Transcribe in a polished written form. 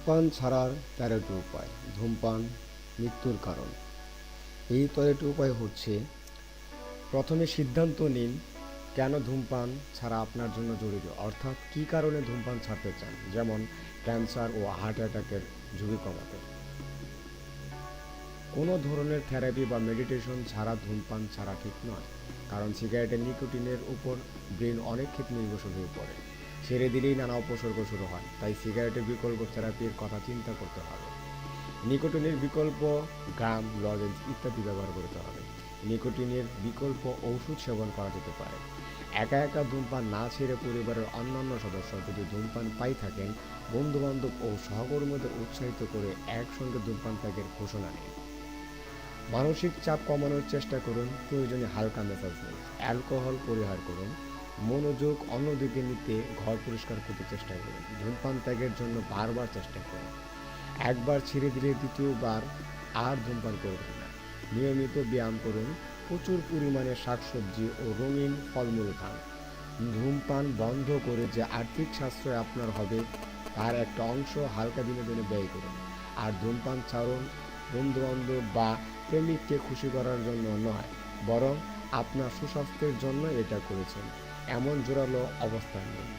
ধূমপান ছাড়ার 13টি উপায়। ধূমপান মৃত্যুর কারণ। এই 13টি উপায় হচ্ছে, প্রথমে সিদ্ধান্ত নিন কেন ধূমপান ছাড়া আপনার জন্য জরুরি, অর্থাৎ কী কারণে ধূমপান ছাড়তে চান, যেমন ক্যান্সার ও হার্ট অ্যাটাকের ঝুঁকি কমাতে। কোনো ধরনের থেরাপি বা মেডিটেশন ছাড়া ধূমপান ছাড়া ঠিক নয়, কারণ সিগারেটের নিকোটিনের উপর ব্রেন অনেক ক্ষেত্রে নির্ভরশীল হয়ে পড়ে। ছেড়ে দিলেই নানা উপসর্গ শুরু হয়, তাই সিগারেটের বিকল্প থেরাপির কথা চিন্তা করতে হবে। নিকোটিনের বিকল্প গাম, লজেন্স ইত্যাদি ব্যবহার করতে হবে। নিকোটিনের বিকল্প ঔষধ সেবন করা যেতে পারে। একা একা ধূমপান না ছেড়ে পরিবারের অন্যান্য সদস্য যদি ধূমপান পাই থাকেন, বন্ধুবান্ধব ও সহকর্মীদের উৎসাহিত করে একসঙ্গে ধূমপান ত্যাগের ঘোষণা নিন। মানসিক চাপ কমানোর চেষ্টা করুন, প্রয়োজনে হালকা মেসাজ নিন। অ্যালকোহল পরিহার করুন, মনোযোগ অন্যদিকে নিতে ঘর পরিষ্কার করতে চেষ্টা করুন। ধূমপান ত্যাগের জন্য বারবার চেষ্টা করুন। একবার ছেড়ে দিলে দ্বিতীয়বার আর ধূমপান করবেন না। নিয়মিত ব্যায়াম করুন, প্রচুর পরিমাণে শাকসবজি ও রঙিন ফলমূল খান। ধূমপান বন্ধ করে যে আর্থিক সাশ্রয় আপনার হবে, তার একটা অংশ হালকা বিনোদনে ব্যয় করুন। আর ধূমপান ছাড়ুন বন্ধুবান্ধব বা প্রেমিককে খুশি করার জন্য নয়, বরং আপনার সুস্বাস্থ্যের জন্য এটা করেছেন, এমন জোরালো অবস্থান নিন।